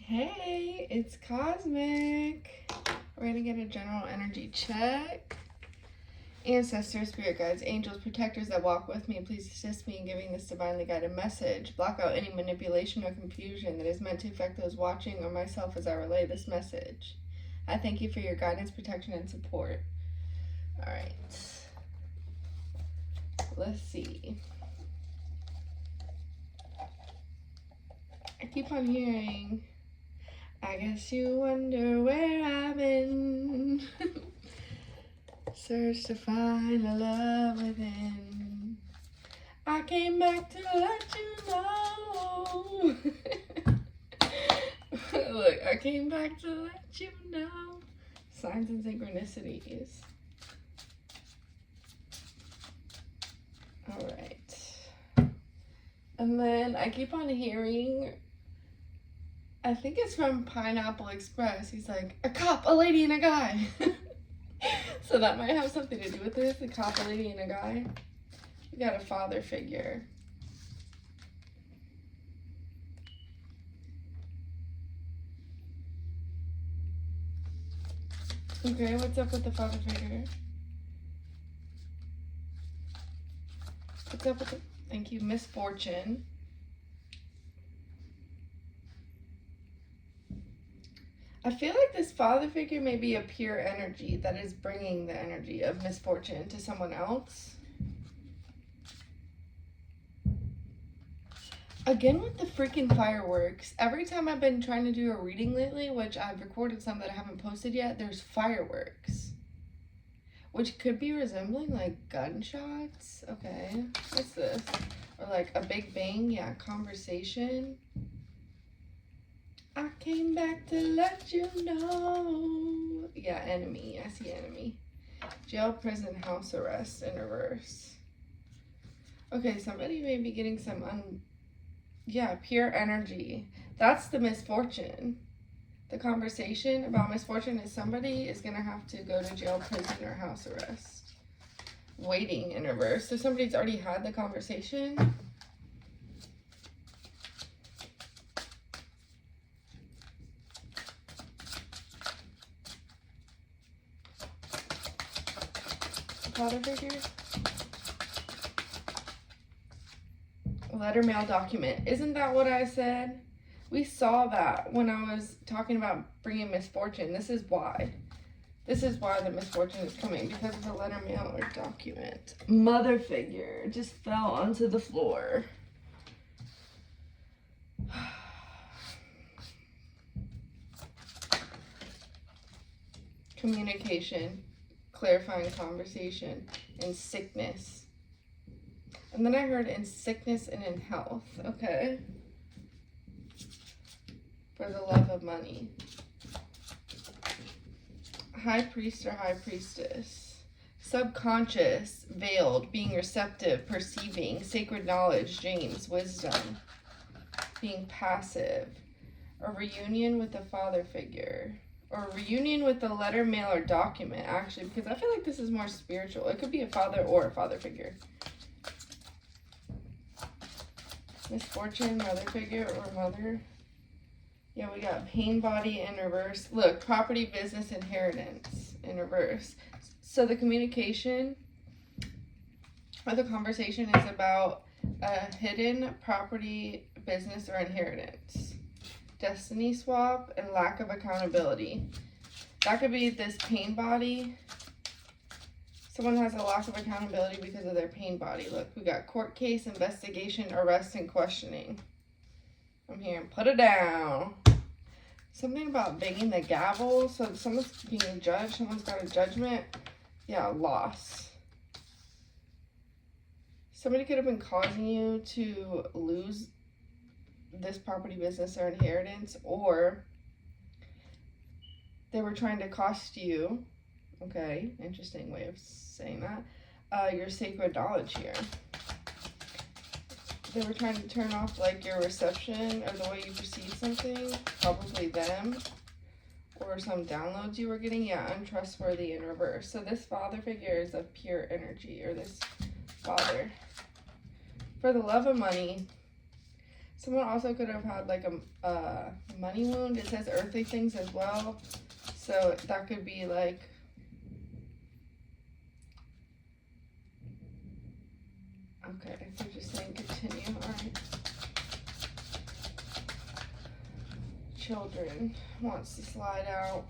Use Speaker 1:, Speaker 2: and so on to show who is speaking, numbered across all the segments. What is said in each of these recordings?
Speaker 1: Hey, it's Cosmic. We're gonna get a general energy check. Ancestors, spirit guides, angels, protectors that walk with me, please assist me in giving this divinely guided message. Block out any manipulation or confusion that is meant to affect those watching or myself as I relay this message. I thank you for your guidance, protection, and support. All right. Let's see. I keep on hearing, I guess you wonder where I've been. Search to find the love within. I came back to let you know. Look, I came back to let you know. Signs and synchronicities. All right. And then I keep on hearing, I think it's from Pineapple Express. He's like, a cop, a lady, and a guy. So that might have something to do with this, a cop, a lady, and a guy. We got a father figure. Okay, what's up with the father figure? What's up with the, thank you, misfortune. I feel like this father figure may be a pure energy that is bringing the energy of misfortune to someone else. Again with the freaking fireworks. Every time I've been trying to do a reading lately, which I've recorded some that I haven't posted yet, there's fireworks. Which could be resembling like gunshots. Okay, what's this? Or like a big bang, yeah, conversation. I came back to let you know. Yeah, enemy. I see enemy. Jail, prison, house arrest in reverse. Okay, somebody may be getting some pure energy. That's the misfortune. The conversation about misfortune is somebody is going to have to go to jail, prison, or house arrest. Waiting in reverse. So somebody's already had the conversation. Father figure. Letter mail document. Isn't that what I said? We saw that when I was talking about bringing misfortune. This is why. This is why the misfortune is coming, because of the letter mail or document. Mother figure just fell onto the floor. Communication, clarifying conversation, and sickness. And then I heard in sickness and in health. Okay. For the love of money. High priest or high priestess. Subconscious, veiled, being receptive, perceiving, sacred knowledge, James, wisdom. Being passive. A reunion with a father figure. Or a reunion with a letter, mail, or document, actually, because I feel like this is more spiritual. It could be a father or a father figure. Misfortune, mother figure, or mother. Yeah, we got pain body in reverse. Look, property, business, inheritance in reverse. So the communication or the conversation is about a hidden property, business, or inheritance. Destiny swap and lack of accountability. That could be this pain body. Someone has a lack of accountability because of their pain body. Look, we got court case, investigation, arrest, and questioning. I'm hearing put it down. Something about banging the gavel. So someone's being judged. Someone's got a judgment. Yeah, loss. Somebody could have been causing you to lose this property, business, or inheritance, or they were trying to cost you, okay, interesting way of saying that, your sacred knowledge here. They were trying to turn off like your reception or the way you perceive something, probably them, or some downloads you were getting. Yeah, untrustworthy in reverse. So this father figure is of pure energy, or this father. For the love of money, Someone also could have had like a money wound. It says earthly things as well. So that could be like, okay, they're just saying continue. All right. Children wants to slide out.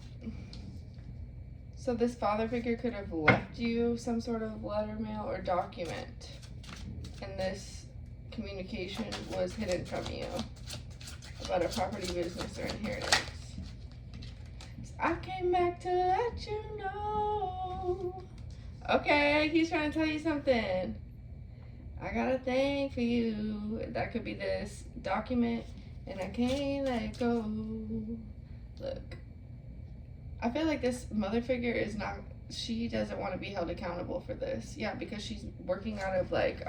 Speaker 1: So this father figure could have left you some sort of letter, mail, or document, and this communication was hidden from you about a property, business, or inheritance. So I came back to let you know. Okay, he's trying to tell you something. I got a thing for you. That could be this document, and I can't let it go. Look, I feel like this mother figure is not, she doesn't want to be held accountable for this. Yeah, because she's working out of like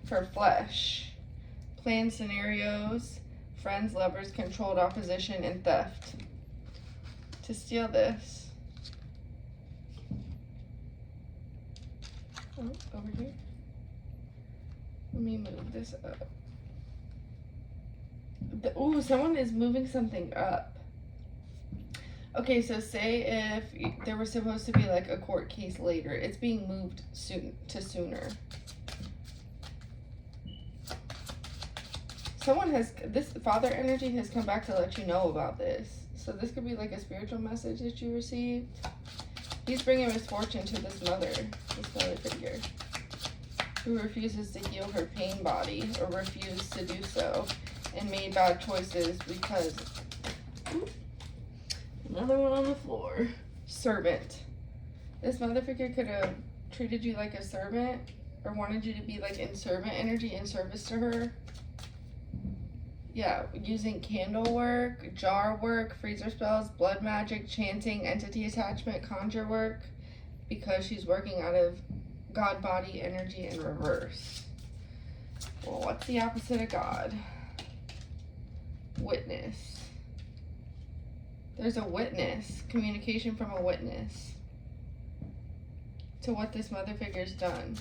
Speaker 1: her flesh. Planned scenarios, friends, lovers, controlled opposition, and theft. To steal this. Oh, over here. Let me move this up. Ooh, someone is moving something up. Okay, so say if there was supposed to be like a court case later, it's being moved sooner. Someone has, this father energy has come back to let you know about this. So this could be like a spiritual message that you received. He's bringing misfortune to this mother figure, who refuses to heal her pain body or refused to do so and made bad choices because, another one on the floor. Servant. This mother figure could have treated you like a servant or wanted you to be like in servant energy in service to her. Yeah, using candle work, jar work, freezer spells, blood magic, chanting, entity attachment, conjure work, because she's working out of God body energy in reverse. Well, what's the opposite of God? Witness. There's a witness, communication from a witness to what this mother figure's done.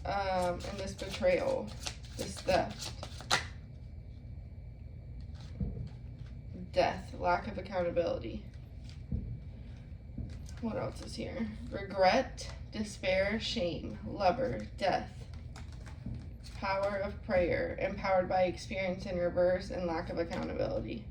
Speaker 1: And this betrayal, this theft. Death, lack of accountability. What else is here? Regret, despair, shame, lover, death, power of prayer, empowered by experience in reverse, and lack of accountability.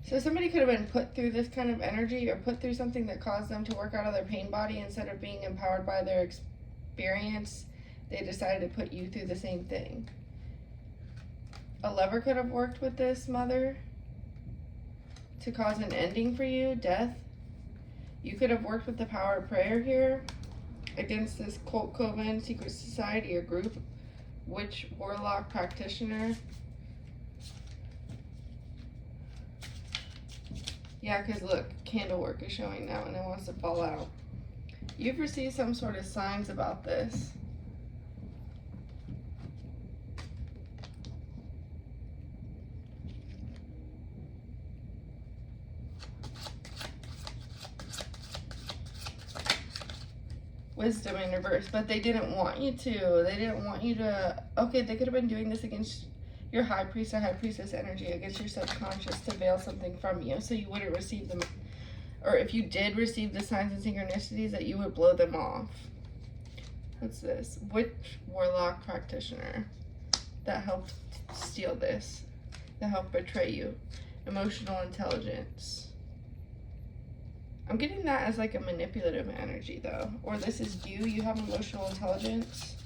Speaker 1: So somebody could have been put through this kind of energy or put through something that caused them to work out of their pain body. Instead of being empowered by their experience, they decided to put you through the same thing. A lover could have worked with this mother to cause an ending for you, death. You could have worked with the power of prayer here against this cult, coven, secret society, or group, witch, warlock, practitioner. Yeah, because look, candle work is showing now and it wants to fall out. You've received some sort of signs about this. Wisdom in reverse, but they didn't want you to. They didn't want you to. Okay, they could have been doing this against your high priest or high priestess energy, against your subconscious, to veil something from you, so you wouldn't receive them. Or if you did receive the signs and synchronicities, that you would blow them off. What's this? Witch, warlock, practitioner. That helped steal this. That helped betray you. Emotional intelligence. I'm getting that as like a manipulative energy though. Or this is you, you have emotional intelligence.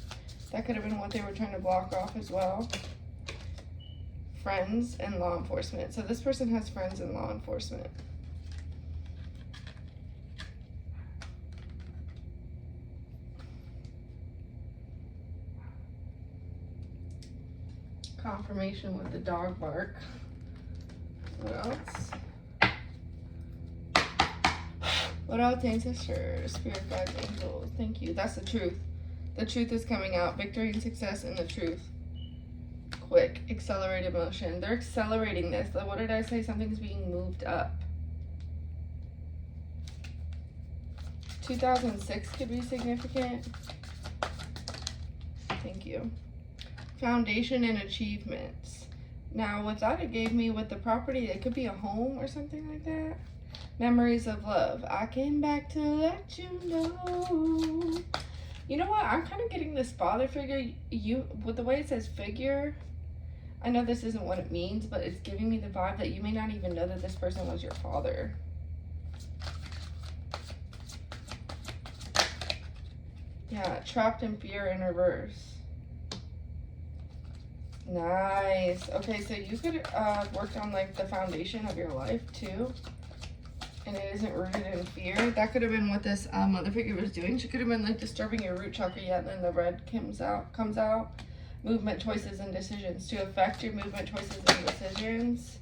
Speaker 1: That could have been what they were trying to block off as well. Friends and law enforcement. So this person has friends in law enforcement. Confirmation with the dog bark. What else? What else, ancestors, spirit guides, angels? Thank you. That's the truth. The truth is coming out. Victory and success in the truth. Quick, accelerated motion. They're accelerating this. What did I say? Something's being moved up. 2006 could be significant. Thank you. Foundation and achievements. Now, with that, it gave me with the property, it could be a home or something like that. Memories of love. I came back to let you know. You know what? I'm kind of getting this father figure. You, with the way it says figure, I know this isn't what it means, but it's giving me the vibe that you may not even know that this person was your father. Yeah, trapped in fear in reverse. Nice. Okay, so you could work on like the foundation of your life too, and it isn't rooted in fear. That could have been what this mother figure was doing. She could have been like disturbing your root chakra, yet then the red comes out. Movement, choices, and decisions. To affect your movement, choices, and decisions,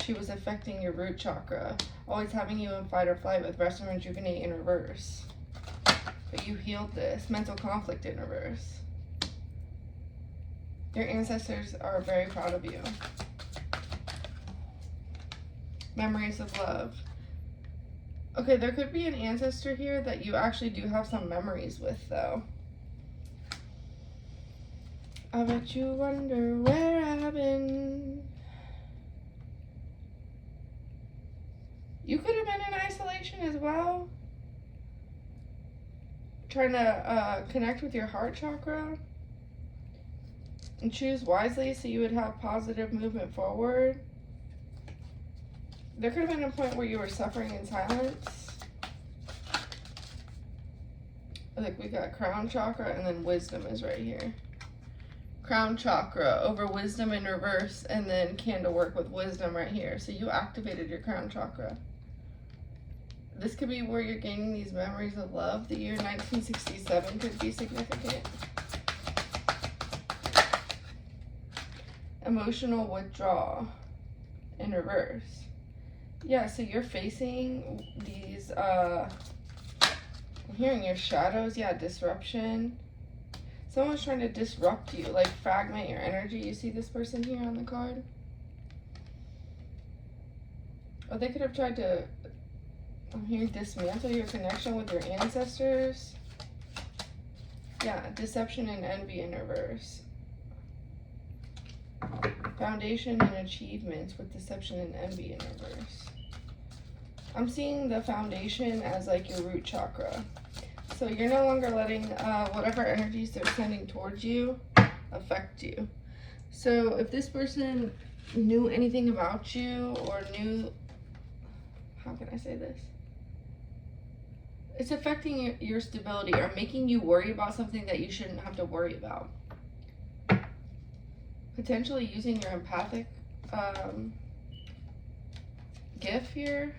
Speaker 1: she was affecting your root chakra, always having you in fight or flight with rest and rejuvenate in reverse. But you healed this. Mental conflict in reverse. Your ancestors are very proud of you. Memories of love. Okay, there could be an ancestor here that you actually do have some memories with, though. I bet you wonder where I've been. You could have been in isolation as well. Trying to connect with your heart chakra. And choose wisely so you would have positive movement forward. There could have been a point where you were suffering in silence. Like we got crown chakra and then wisdom is right here. Crown chakra over wisdom in reverse, and then candle work with wisdom right here. So you activated your crown chakra. This could be where you're gaining these memories of love. The year 1967 could be significant. Emotional withdrawal in reverse. Yeah, so you're facing these, I'm hearing your shadows. Yeah, disruption. Someone's trying to disrupt you, like fragment your energy. You see this person here on the card? Or they could have tried to, I'm hearing dismantle your connection with your ancestors. Yeah, deception and envy in reverse. Foundation and achievements with deception and envy in reverse. I'm seeing the foundation as like your root chakra. So you're no longer letting whatever energies they're sending towards you affect you. So if this person knew anything about you or knew, how can I say this? It's affecting your stability or making you worry about something that you shouldn't have to worry about. Potentially using your empathic gift here.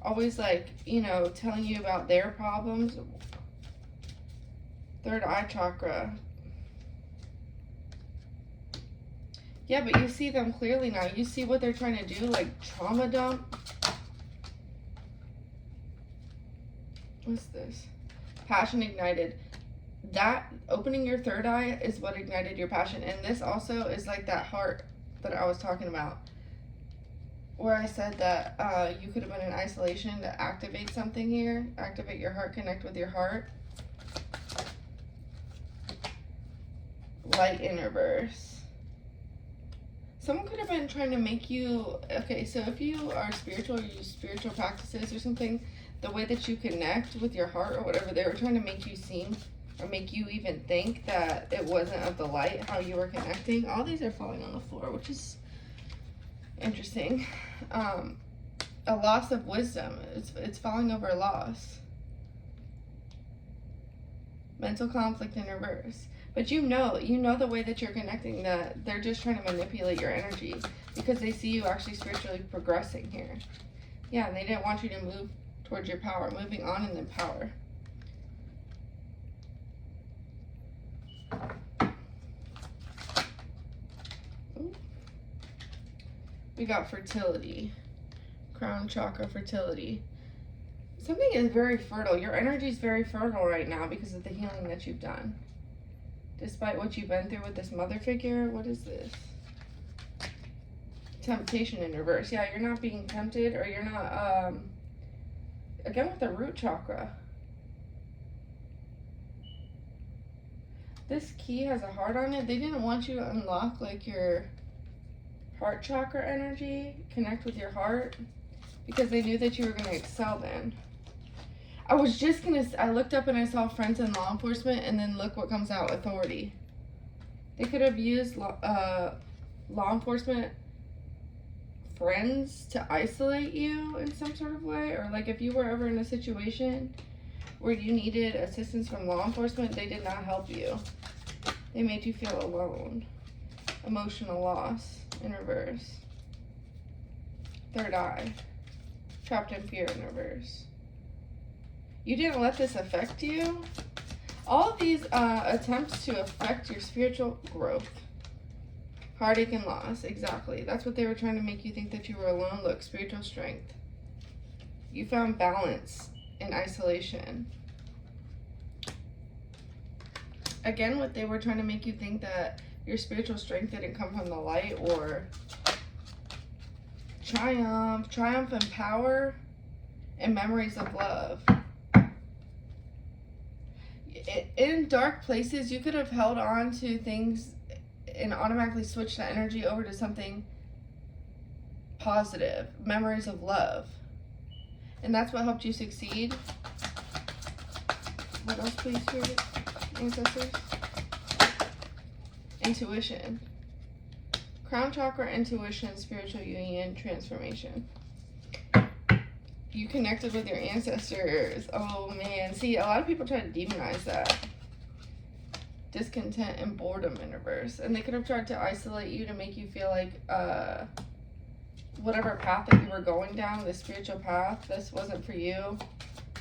Speaker 1: Always like, you know, telling you about their problems. Third eye chakra. Yeah, but you see them clearly now. You see what they're trying to do, like trauma dump. What's this? Passion ignited. That opening your third eye is what ignited your passion. And this also is like that heart that I was talking about, where I said that you could have been in isolation to activate something here. Activate your heart, connect with your heart. Light in reverse. Someone could have been trying to make you, okay, so if you are spiritual or use spiritual practices or something, the way that you connect with your heart or whatever, they were trying to make you seem or make you even think that it wasn't of the light, how you were connecting. All these are falling on the floor, which is interesting. A loss of wisdom. It's falling over loss. Mental conflict in reverse. But you know the way that you're connecting, that they're just trying to manipulate your energy because they see you actually spiritually progressing here. Yeah, and they didn't want you to move towards your power, moving on in the power. Ooh. We got fertility. Crown chakra, fertility. Something is very fertile. Your energy is very fertile right now because of the healing that you've done. Despite what you've been through with this mother figure. What is this? Temptation in reverse. Yeah, you're not being tempted, or you're not, again with the root chakra. This key has a heart on it. They didn't want you to unlock like your heart chakra energy, connect with your heart, because they knew that you were going to excel then. I looked up and I saw friends in law enforcement, and then look what comes out, authority. They could have used law enforcement friends to isolate you in some sort of way, or like if you were ever in a situation where you needed assistance from law enforcement, they did not help you. They made you feel alone. Emotional loss in reverse. Third eye. Trapped in fear in reverse. You didn't let this affect you. All of these attempts to affect your spiritual growth. Heartache and loss, exactly. That's what they were trying to make you think, that you were alone. Look, spiritual strength. You found balance in isolation. Again, what they were trying to make you think, that your spiritual strength didn't come from the light or triumph and power and memories of love. In dark places, you could have held on to things and automatically switched the energy over to something positive, memories of love. And that's what helped you succeed. What else, please, spirit ancestors? Intuition. Crown chakra, intuition, spiritual union, transformation. You connected with your ancestors. Oh man. See, a lot of people try to demonize that. Discontent and boredom in reverse. And they could have tried to isolate you to make you feel like whatever path that you were going down, the spiritual path, this wasn't for you.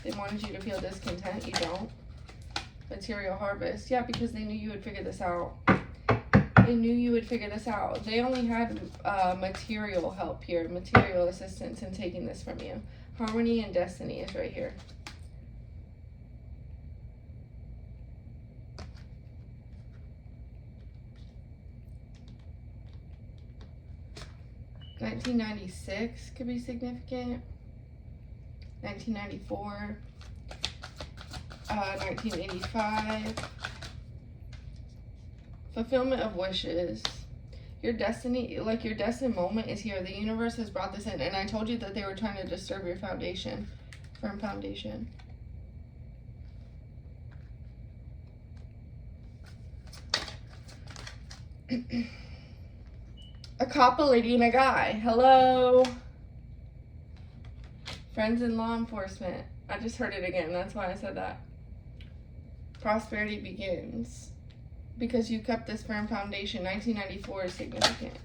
Speaker 1: They wanted you to feel discontent. You don't. Material harvest. Yeah, because they knew you would figure this out. They knew you would figure this out. They only had material help here, material assistance in taking this from you. Harmony and destiny is right here. $1996 could be significant. 1994. 1985. Fulfillment of wishes. Your destiny, like your destined moment is here. The universe has brought this in. And I told you that they were trying to disturb your foundation. Firm foundation. A couple, lady and a guy. Hello. Friends in law enforcement. I just heard it again. That's why I said that. Prosperity begins. Because you kept this firm foundation. 1994 is significant.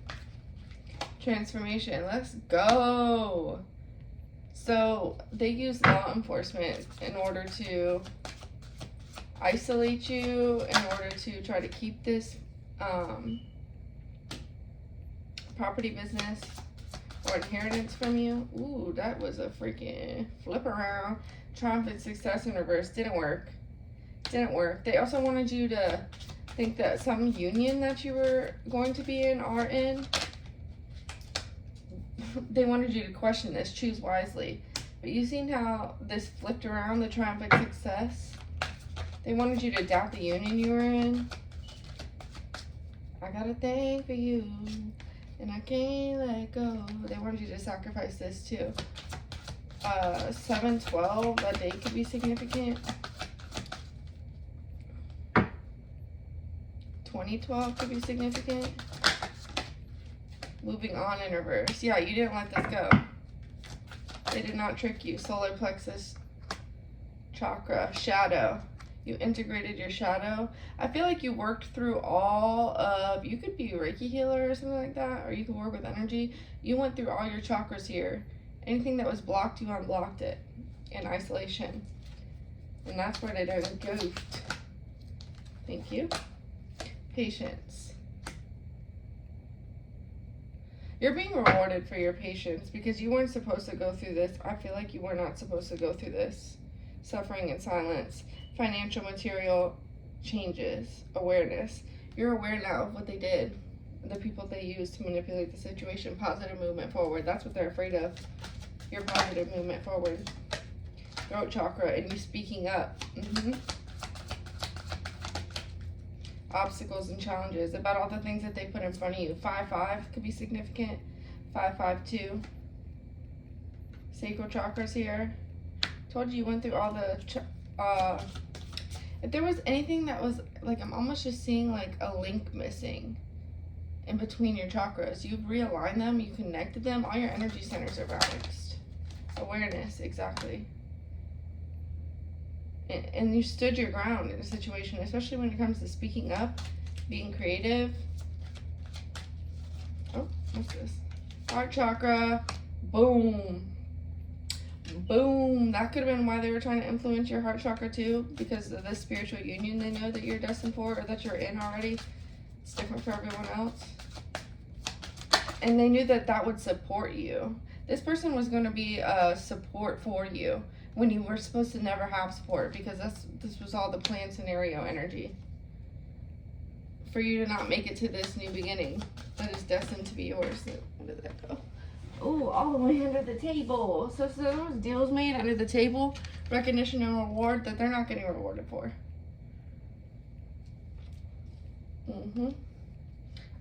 Speaker 1: Transformation. Let's go. So they use law enforcement in order to isolate you, in order to try to keep this property business or inheritance from you. Ooh, that was a freaking flip around. Triumphant success in reverse. Didn't work. Didn't work. They also wanted you to think that some union that you were going to be in or in, they wanted you to question this. Choose wisely. But you seen how this flipped around, the triumphant success? They wanted you to doubt the union you were in. I got a thing for you, and I can't let it go. They wanted you to sacrifice this too. 7/12, that date could be significant. 2012 could be significant. Moving on in reverse. Yeah, you didn't let this go. They did not trick you. Solar plexus chakra. Shadow. You integrated your shadow. I feel like you worked through all of, you could be a Reiki healer or something like that, or you could work with energy. You went through all your chakras here. Anything that was blocked, you unblocked it in isolation. And that's where they done goofed. Thank you. Patience. You're being rewarded for your patience because you weren't supposed to go through this. I feel like you were not supposed to go through this. Suffering in silence. Financial, material changes. Awareness. You're aware now of what they did. The people they used to manipulate the situation. Positive movement forward. That's what they're afraid of. Your positive movement forward. Throat chakra and you speaking up. obstacles and challenges, about all the things that they put in front of you. 5-5 could be significant. 5-5-2. Sacral chakras here. Told you went through all the if there was anything that was like, I'm almost just seeing like a link missing in between your chakras. You've realigned them, you connected them, all your energy centers are balanced. Awareness, exactly. And you stood your ground in a situation, especially when it comes to speaking up, being creative. Oh, what's this? Heart chakra, boom. Boom. That could have been why they were trying to influence your heart chakra too, because of the spiritual union they know that you're destined for, or that you're in already. It's different for everyone else. And they knew that that would support you. This person was going to be a support for you when you were supposed to never have support, because this was all the planned scenario energy. For you to not make it to this new beginning that is destined to be yours. Where did that go? Oh, all the way under the table. So there was deals made under the table, recognition and reward that they're not getting rewarded for.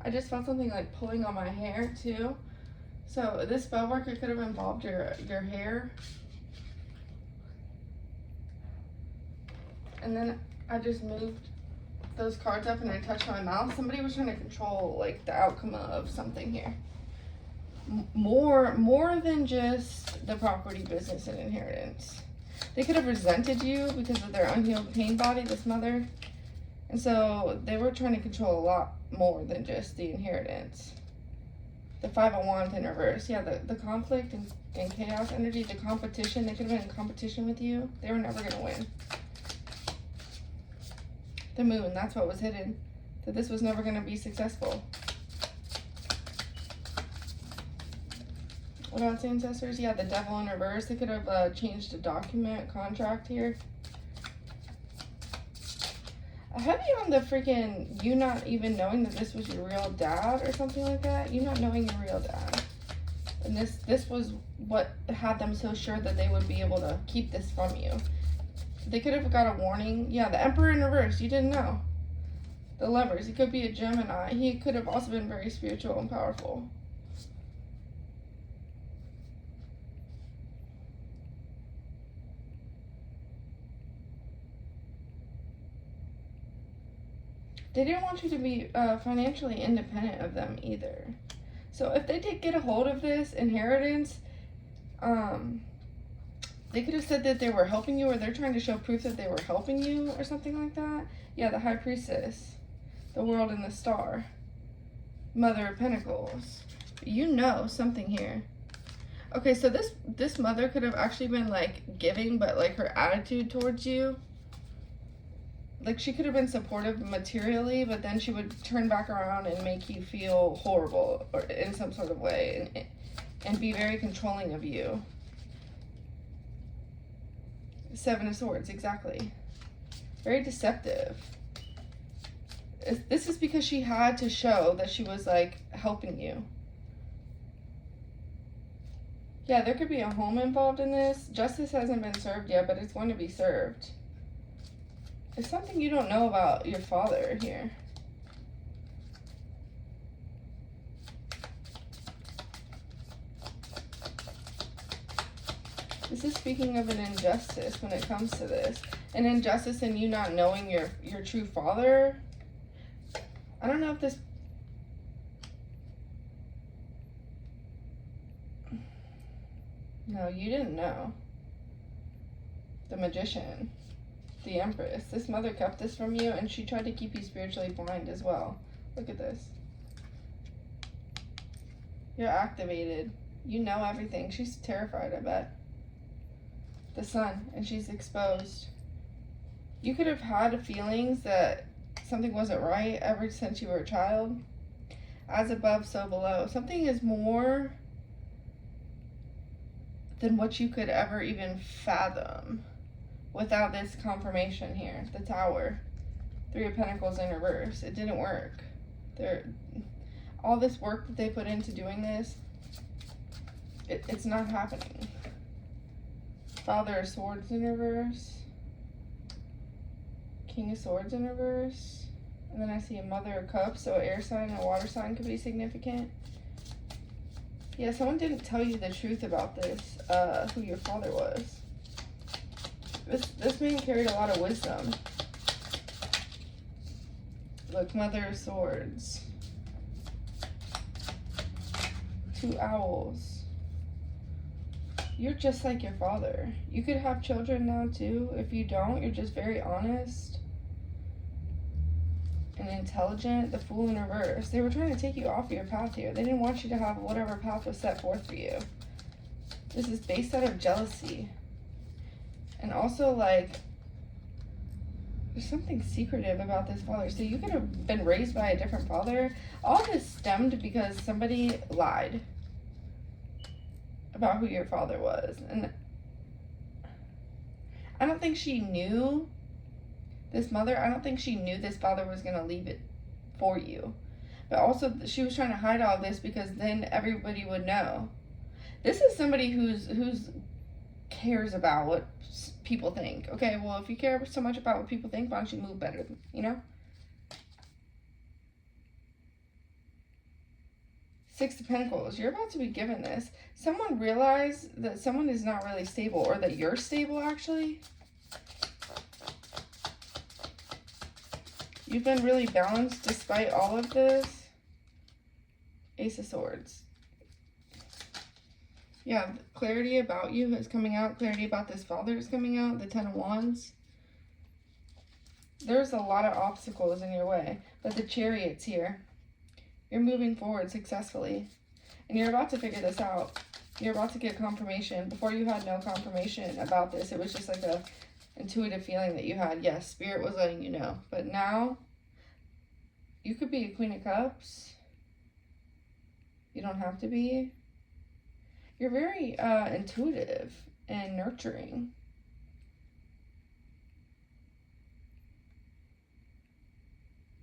Speaker 1: I just felt something like pulling on my hair too. So this spell work, it could have involved your hair. And then I just moved those cards up and I touched my mouth. Somebody was trying to control like the outcome of something here. More than just the property, business, and inheritance. They could have resented you because of their unhealed pain body, this mother. And so they were trying to control a lot more than just the inheritance. The 5 of Wands in reverse. Yeah, the conflict and chaos energy, the competition. They could have been in competition with you. They were never going to win. The moon, that's what was hidden. That this was never going to be successful. What else, ancestors? Yeah, the devil in reverse. They could have changed a document, contract here. Heavy on the freaking you not even knowing that this was your real dad or something like that. You not knowing your real dad. And this was what had them so sure that they would be able to keep this from you. They could have got a warning. Yeah, the Emperor in reverse. You didn't know. The Lovers. He could be a Gemini. He could have also been very spiritual and powerful. They didn't want you to be financially independent of them either. So if they did get a hold of this inheritance, they could have said that they were helping you, or they're trying to show proof that they were helping you or something like that. Yeah, the High Priestess, the World and the Star, Mother of Pentacles. You know something here. Okay, so this mother could have actually been like giving, but like her attitude towards you, like she could have been supportive materially, but then she would turn back around and make you feel horrible or in some sort of way, and be very controlling of you. 7 of Swords, exactly. Very deceptive. This is because she had to show that she was like helping you. Yeah, there could be a home involved in this. Justice hasn't been served yet, but it's going to be served. There's something you don't know about your father here. This is speaking of an injustice when it comes to this. An injustice in you not knowing your true father. I don't know if this... No, you didn't know. The Magician. The Empress. This mother kept this from you, and she tried to keep you spiritually blind as well. Look at this. You're activated. You know everything. She's terrified, I bet. The Sun, and she's exposed. You could have had feelings that something wasn't right ever since you were a child. As above, so below. Something is more than what you could ever even fathom without this confirmation here. The Tower. 3 of Pentacles in reverse. It didn't work. All this work that they put into doing this, it's not happening. Father of Swords in reverse. King of Swords in reverse. And then I see a Mother of Cups, so an air sign and a water sign could be significant. Yeah, someone didn't tell you the truth about this, who your father was. This man carried a lot of wisdom. Look, Mother of Swords. 2 owls. You're just like your father. You could have children now too. If you don't, you're just very honest and intelligent. The Fool in reverse. They were trying to take you off your path here. They didn't want you to have whatever path was set forth for you. This is based out of jealousy. And also, like, there's something secretive about this father. So you could have been raised by a different father. All this stemmed because somebody lied about who your father was. And I don't think she knew, this mother, I don't think she knew this father was going to leave it for you. But also, she was trying to hide all this because then everybody would know. This is somebody who's cares about what people think. Okay, well, if you care so much about what people think, why don't you move better, you know? 6 of Pentacles. You're about to be given this. Someone realized that someone is not really stable, or that you're stable, actually. You've been really balanced despite all of this. Ace of Swords. Yeah, clarity about you is coming out. Clarity about this father is coming out. The 10 of Wands. There's a lot of obstacles in your way, but the Chariot's here. You're moving forward successfully, and you're about to figure this out. You're about to get confirmation. Before, you had no confirmation about this. It was just like a intuitive feeling that you had. Yes, Spirit was letting you know. But now, you could be a Queen of Cups. You don't have to be. You're very intuitive and nurturing.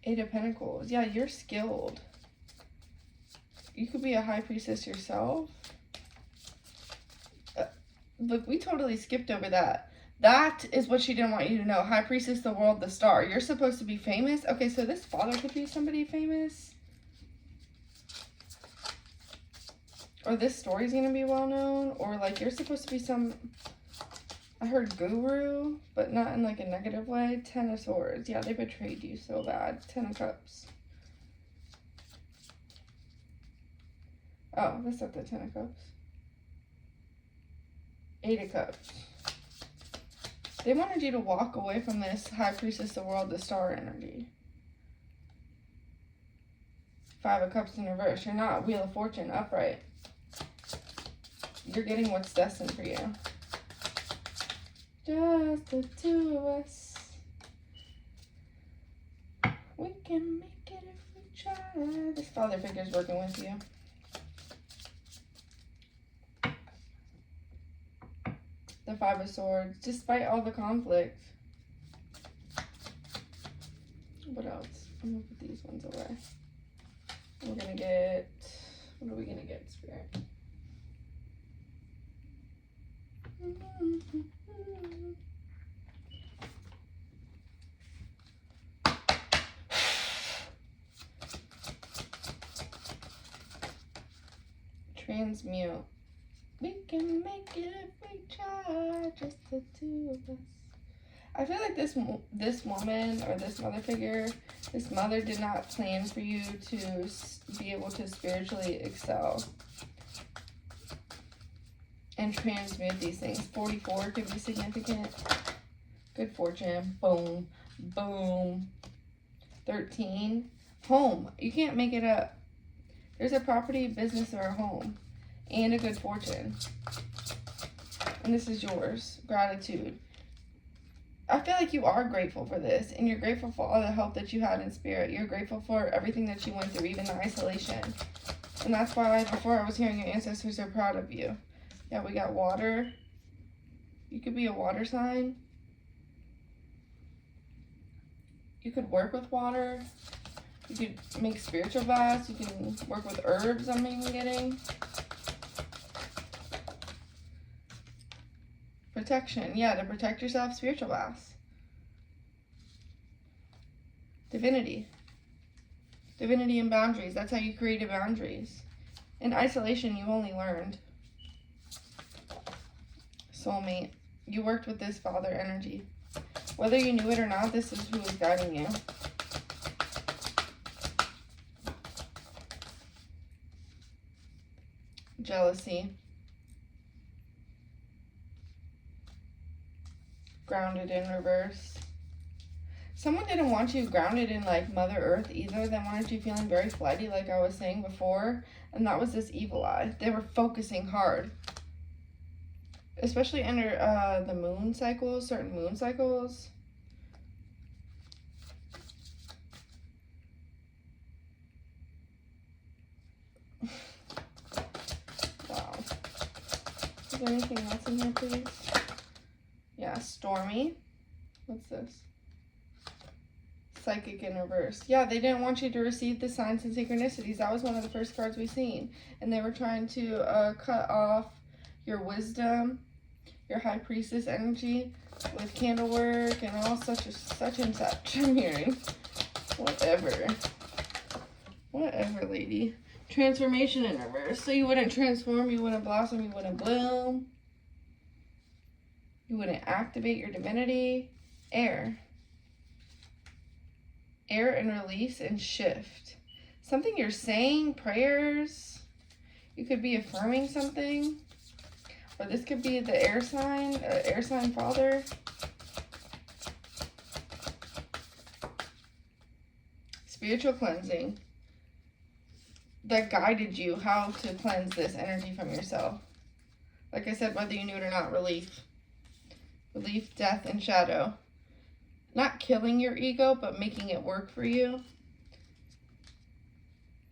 Speaker 1: Eight of Pentacles. Yeah, you're skilled. You could be a High Priestess yourself. Look, we totally skipped over that. That is what she didn't want you to know. High Priestess, the world, the star. You're supposed to be famous. Okay, so this father could be somebody famous. Or this story's going to be well known. Or like you're supposed to be some, I heard guru, but not in like a negative way. 10 of Swords. Yeah, they betrayed you so bad. 10 of Cups. Oh, that's not the 10 of Cups. 8 of Cups. They wanted you to walk away from this High Priestess, the world, the star energy. 5 of Cups in reverse. You're not. Wheel of Fortune, upright. You're getting what's destined for you. Just the 2 of us. We can make it if we try. This father figure's working with you. The 5 of Swords, despite all the conflict. What else? I'm gonna put these ones away. We're gonna get, what are we gonna get, Spirit? Transmute. We can make it if we try, just the 2 of us. I feel like this woman or this mother figure, this mother did not plan for you to be able to spiritually excel and transmute these things. 44 could be significant. Good fortune. Boom. Boom. 13. Home. You can't make it up. There's a property, business, or a home. And a good fortune. And this is yours. Gratitude. I feel like you are grateful for this. And you're grateful for all the help that you had in spirit. You're grateful for everything that you went through, even the isolation. And that's why before I was hearing your ancestors are proud of you. Yeah, we got water. You could be a water sign. You could work with water. You could make spiritual baths. You can work with herbs, I'm even getting. Protection. Yeah, to protect yourself, spiritual baths. Divinity. Divinity and boundaries. That's how you created boundaries. In isolation, you only learned. Soulmate. You worked with this father energy. Whether you knew it or not, this is who is guiding you. Jealousy. Grounded in reverse. Someone didn't want you grounded in like Mother Earth either. They wanted you feeling very flighty like I was saying before. And that was this evil eye. They were focusing hard. Especially under the moon cycles, certain moon cycles. Wow. Is there anything else in here, please? Yeah, stormy. What's this? Psychic in reverse. Yeah, they didn't want you to receive the signs and synchronicities. That was one of the first cards we seen. And they were trying to cut off your wisdom, your high priestess energy with candle work and all such and such. I'm hearing. Whatever. Whatever, lady. Transformation in reverse. So you wouldn't transform, you wouldn't blossom, you wouldn't bloom. You wouldn't activate your divinity. Air. Air and release and shift. Something you're saying, prayers. You could be affirming something. Or this could be the air sign father. Spiritual cleansing. That guided you how to cleanse this energy from yourself. Like I said, whether you knew it or not, relief. Relief, death, and shadow. Not killing your ego, but making it work for you.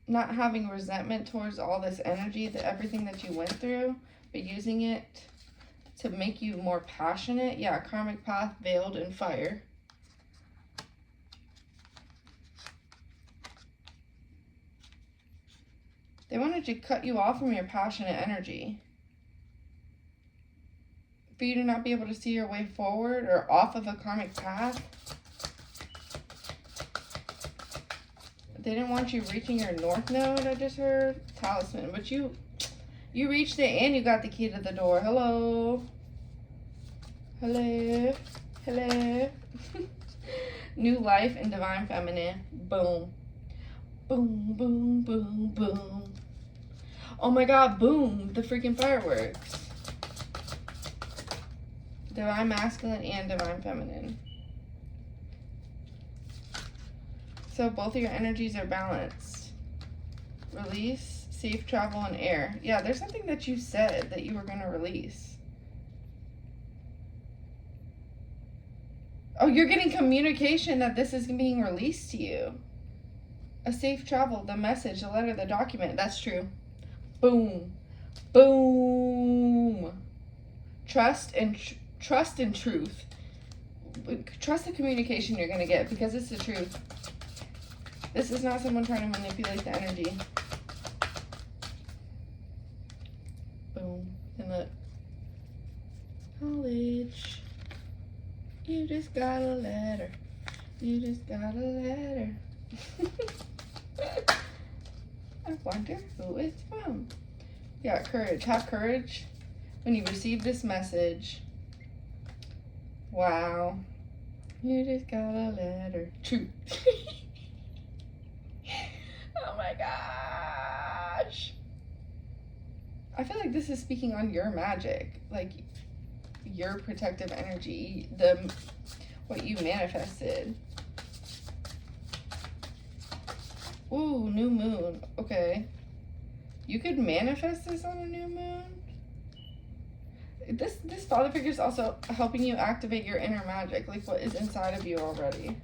Speaker 1: Not having resentment towards all this energy, everything that you went through, but using it to make you more passionate. Yeah, karmic path veiled in fire. They wanted to cut you off from your passionate energy. For you to not be able to see your way forward or off of a karmic path. They didn't want you reaching your north node, I just heard. Talisman. But you reached it and you got the key to the door. Hello. Hello. Hello. New life and divine feminine. Boom. Boom, boom, boom, boom. Oh my god, boom. The freaking fireworks. Divine masculine and divine feminine. So both of your energies are balanced. Release, safe travel, and air. Yeah, there's something that you said that you were going to release. Oh, you're getting communication that this is being released to you. A safe travel, the message, the letter, the document. That's true. Boom. Boom. Trust and truth. Trust the communication you're going to get because it's the truth. This is not someone trying to manipulate the energy. Boom. And look. College. You just got a letter. You just got a letter. I wonder who it's from. Yeah, courage. Have courage when you receive this message. Wow. You just got a letter. Truth. Oh my gosh. I feel like this is speaking on your magic. Like your protective energy. What you manifested. Ooh, new moon. Okay. You could manifest this on a new moon. This father figure is also helping you activate your inner magic, like what is inside of you already.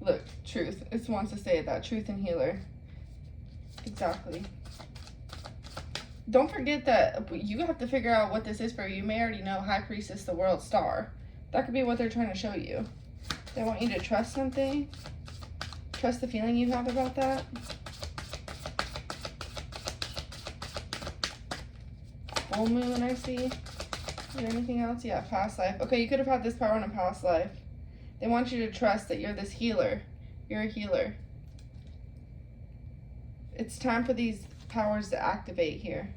Speaker 1: Look, truth. It wants to say that. Truth and healer. Exactly. Don't forget that you have to figure out what this is for you. You may already know High Priestess, the World Star. That could be what they're trying to show you. They want you to trust something. Trust the feeling you have about that. Full moon, I see. Is there anything else? Yeah, past life. Okay, you could have had this power in a past life. They want you to trust that you're this healer. You're a healer. It's time for these powers to activate here.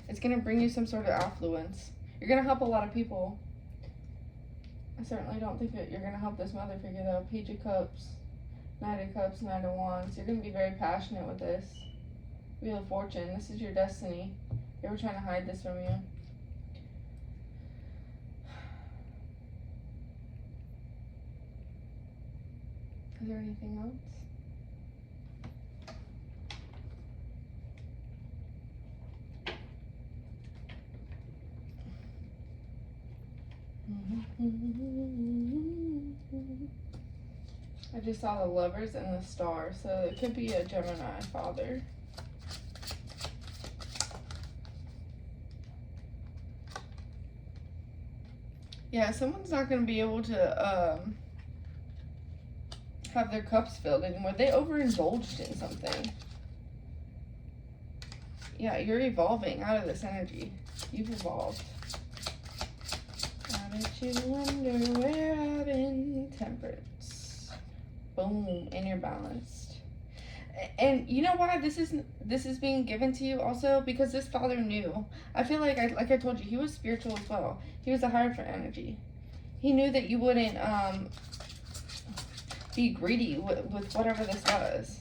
Speaker 1: It's going to bring you some sort of affluence. You're going to help a lot of people. I certainly don't think that you're going to help this mother figure though. Page of Cups, Knight of Cups, Knight of Wands. You're going to be very passionate with this. Wheel of Fortune. This is your destiny. They were trying to hide this from you. Is there anything else? I just saw the Lovers and the Star, so it could be a Gemini father. Yeah, someone's not going to be able to have their cups filled anymore. They overindulged in something. Yeah, you're evolving out of this energy. You've evolved. How did you wonder where I've been? Temperance. Boom, and you're balanced. And you know why this is being given to you also? Because this father knew. I feel like I told you, he was spiritual as well. He was a higher for energy. He knew that you wouldn't be greedy with whatever this was.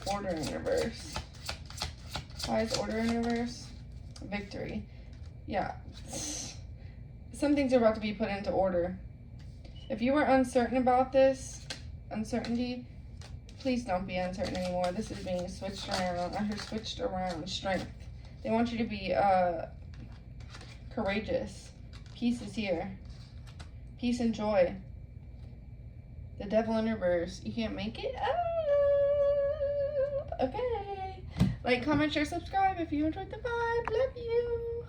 Speaker 1: Order in reverse. Why is order in reverse? Victory. Yeah. Some things are about to be put into order. If you were uncertain about this, uncertainty, please don't be uncertain anymore. This is being switched around. I heard switched around. Strength. They want you to be courageous. Peace is here. Peace and joy. The Devil in reverse. You can't make it up. Okay. Like, comment, share, subscribe if you enjoyed the vibe. Love you.